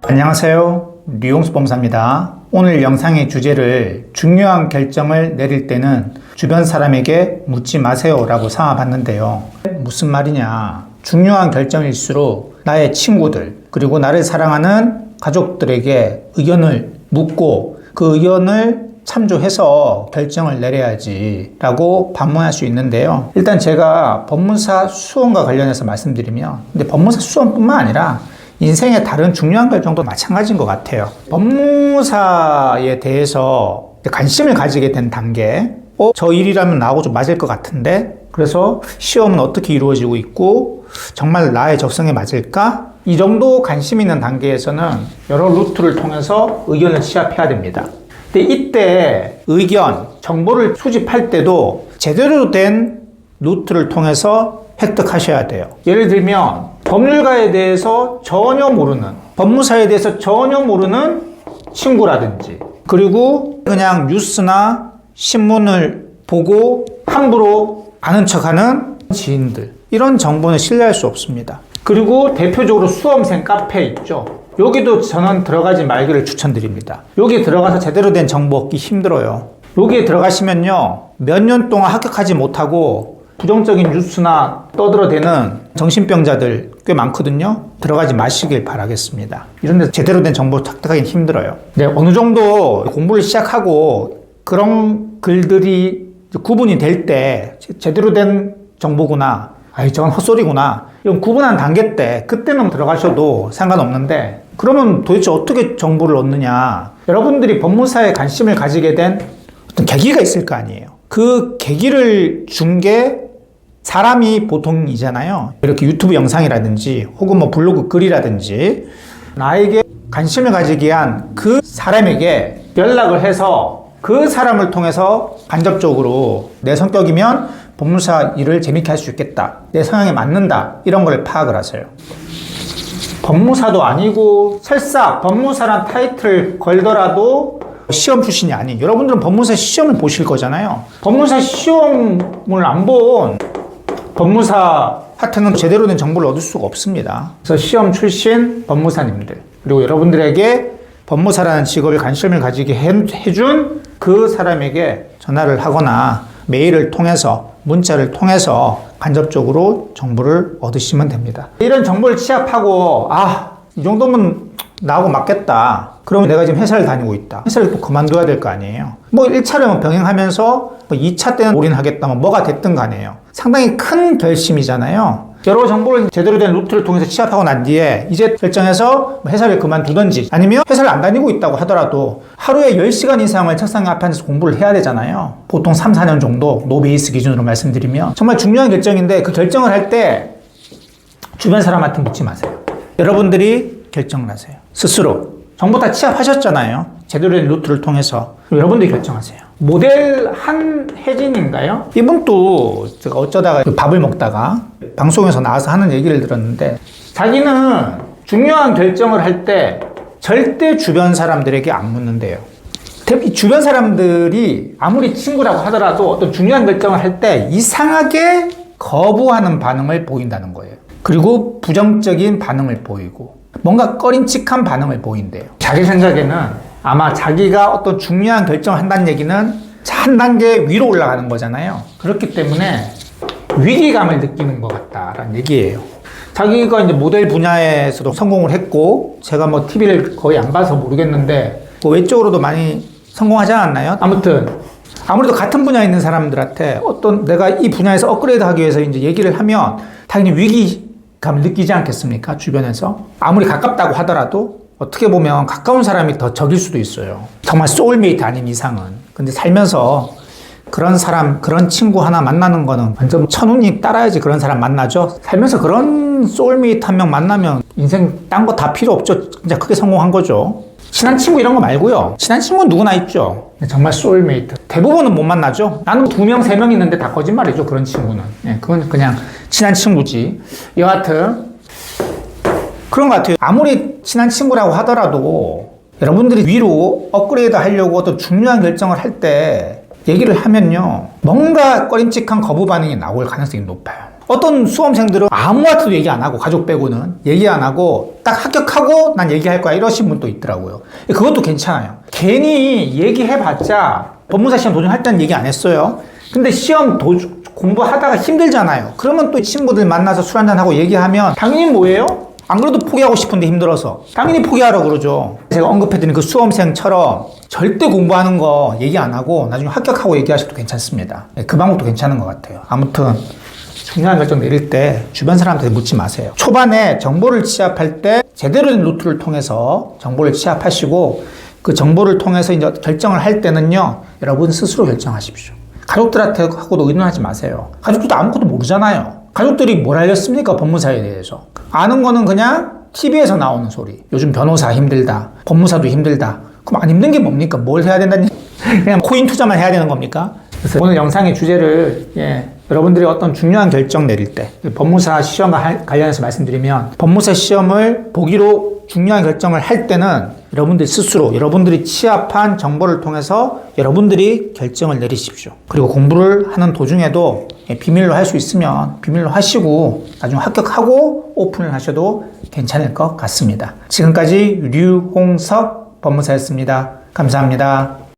안녕하세요. 류용수 법무사입니다. 오늘 영상의 주제를 중요한 결정을 내릴 때는 주변 사람에게 묻지 마세요 라고 삼아봤는데요. 무슨 말이냐? 중요한 결정일수록 나의 친구들 그리고 나를 사랑하는 가족들에게 의견을 묻고 그 의견을 참조해서 결정을 내려야지 라고 반문할 수 있는데요. 일단 제가 법무사 수험과 관련해서 말씀드리면 근데 법무사 수험뿐만 아니라 인생의 다른 중요한 결정도 마찬가지인 것 같아요. 법무사에 대해서 관심을 가지게 된 단계, 저 일이라면 나하고 좀 맞을 것 같은데, 그래서 시험은 어떻게 이루어지고 있고, 정말 나의 적성에 맞을까? 이 정도 관심 있는 단계에서는 여러 루트를 통해서 의견을 취합해야 됩니다. 근데 이때 의견, 정보를 수집할 때도 제대로 된 루트를 통해서 획득하셔야 돼요. 예를 들면 법률가에 대해서 전혀 모르는, 법무사에 대해서 전혀 모르는 친구라든지, 그리고 그냥 뉴스나 신문을 보고 함부로 아는 척하는 지인들, 이런 정보는 신뢰할 수 없습니다. 그리고 대표적으로 수험생 카페 있죠. 여기도 저는 들어가지 말기를 추천드립니다. 여기 들어가서 제대로 된 정보 얻기 힘들어요. 여기에 들어가시면요, 몇 년 동안 합격하지 못하고 부정적인 뉴스나 떠들어대는 정신병자들 꽤 많거든요. 들어가지 마시길 바라겠습니다. 이런 데서 제대로 된 정보 획득하기 힘들어요. 네, 어느 정도 공부를 시작하고 그런 글들이 구분이 될 때 제대로 된 정보구나, 저건 헛소리구나, 이런 구분한 단계 때 그때는 들어가셔도 상관없는데, 그러면 도대체 어떻게 정보를 얻느냐? 여러분들이 법무사에 관심을 가지게 된 어떤 계기가 있을 거 아니에요. 그 계기를 준 게 사람이 보통이잖아요. 이렇게 유튜브 영상이라든지 혹은 뭐 블로그 글이라든지 나에게 관심을 가지게 한 그 사람에게 연락을 해서 그 사람을 통해서 간접적으로 내 성격이면 법무사 일을 재밌게 할 수 있겠다, 내 성향에 맞는다, 이런 걸 파악을 하세요. 법무사도 아니고 설사 법무사란 타이틀을 걸더라도 시험 출신이 아닌 여러분들은 법무사 시험을 보실 거잖아요. 법무사 시험을 안 본 법무사한테는 제대로 된 정보를 얻을 수가 없습니다. 그래서 시험 출신 법무사님들, 그리고 여러분들에게 법무사라는 직업에 관심을 가지게 해준 그 사람에게 전화를 하거나 메일을 통해서, 문자를 통해서 간접적으로 정보를 얻으시면 됩니다. 이런 정보를 취합하고 이 정도면 나하고 맞겠다, 그러면 내가 지금 회사를 다니고 있다, 회사를 또 그만둬야 될 거 아니에요. 뭐 1차를 병행하면서 2차 때는 올인하겠다면 뭐가 됐든 간에요. 상당히 큰 결심이잖아요. 여러 정보를 제대로 된 루트를 통해서 취합하고 난 뒤에 이제 결정해서 회사를 그만두든지, 아니면 회사를 안 다니고 있다고 하더라도 하루에 10시간 이상을 책상 앞에 앉아서 공부를 해야 되잖아요. 보통 3, 4년 정도 노베이스 기준으로 말씀드리면 정말 중요한 결정인데, 그 결정을 할 때 주변 사람한테 묻지 마세요. 여러분들이 결정을 하세요. 스스로 정보 다 취합하셨잖아요. 제대로 된 루트를 통해서. 여러분들이 결정하세요. 모델 한혜진인가요? 이분도 제가 어쩌다가 밥을 먹다가 방송에서 나와서 하는 얘기를 들었는데, 자기는 중요한 결정을 할 때 절대 주변 사람들에게 안 묻는데요. 주변 사람들이 아무리 친구라고 하더라도 어떤 중요한 결정을 할 때 이상하게 거부하는 반응을 보인다는 거예요. 그리고 부정적인 반응을 보이고 뭔가 꺼림칙한 반응을 보인대요. 자기 생각에는 아마 자기가 어떤 중요한 결정을 한다는 얘기는 한 단계 위로 올라가는 거잖아요. 그렇기 때문에 위기감을 느끼는 것 같다라는 얘기예요. 자기가 이제 모델 분야에서도 성공을 했고, 제가 뭐 TV를 거의 안 봐서 모르겠는데 외적으로도 많이 성공하지 않았나요? 아무튼 아무래도 같은 분야에 있는 사람들한테 어떤 내가 이 분야에서 업그레이드 하기 위해서 이제 얘기를 하면 당연히 위기감을 느끼지 않겠습니까? 주변에서 아무리 가깝다고 하더라도 어떻게 보면 가까운 사람이 더 적일 수도 있어요. 정말 소울메이트 아닌 이상은. 근데 살면서 그런 사람, 그런 친구 하나 만나는 거는 완전 천운이 따라야지 그런 사람 만나죠. 살면서 그런 소울메이트 한 명 만나면 인생 딴 거 다 필요 없죠. 진짜 크게 성공한 거죠. 친한 친구 이런 거 말고요. 친한 친구는 누구나 있죠. 정말 소울메이트. 대부분은 못 만나죠. 나는 2명, 3명 있는데 다 거짓말이죠. 그런 친구는. 그건 그냥 친한 친구지. 여하튼 그런 것 같아요. 아무리 친한 친구라고 하더라도 여러분들이 위로 업그레이드 하려고 어떤 중요한 결정을 할 때 얘기를 하면요, 뭔가 꺼림칙한 거부 반응이 나올 가능성이 높아요. 어떤 수험생들은 아무한테도 얘기 안 하고, 가족 빼고는 얘기 안 하고 딱 합격하고 난 얘기할 거야 이러신 분도 있더라고요. 그것도 괜찮아요. 괜히 얘기해봤자 법무사 시험 도전할 때는 얘기 안 했어요. 근데 시험 공부하다가 힘들잖아요. 그러면 또 친구들 만나서 술 한잔하고 얘기하면 당연히 뭐예요? 안 그래도 포기하고 싶은데 힘들어서 당연히 포기하라고 그러죠. 제가 언급해드린 그 수험생처럼 절대 공부하는 거 얘기 안 하고 나중에 합격하고 얘기하셔도 괜찮습니다. 그 방법도 괜찮은 것 같아요. 아무튼 중요한 결정 내릴 때 주변 사람한테 묻지 마세요. 초반에 정보를 취합할 때 제대로 된 루트를 통해서 정보를 취합하시고 그 정보를 통해서 이제 결정을 할 때는요, 여러분 스스로 결정하십시오. 가족들한테 하고도 의논하지 마세요. 가족들도 아무것도 모르잖아요. 가족들이 뭘 알겠습니까? 법무사에 대해서. 아는 거는 그냥 TV에서 나오는 소리. 요즘 변호사 힘들다. 법무사도 힘들다. 그럼 안 힘든 게 뭡니까? 뭘 해야 된다니? 그냥 코인 투자만 해야 되는 겁니까? 그래서 오늘 영상의 주제를 여러분들이 어떤 중요한 결정 내릴 때 법무사 시험과 관련해서 말씀드리면 법무사 시험을 보기로 중요한 결정을 할 때는 여러분들 스스로 여러분들이 취합한 정보를 통해서 여러분들이 결정을 내리십시오. 그리고 공부를 하는 도중에도 비밀로 할 수 있으면 비밀로 하시고 나중에 합격하고 오픈을 하셔도 괜찮을 것 같습니다. 지금까지 류홍석 법무사였습니다. 감사합니다.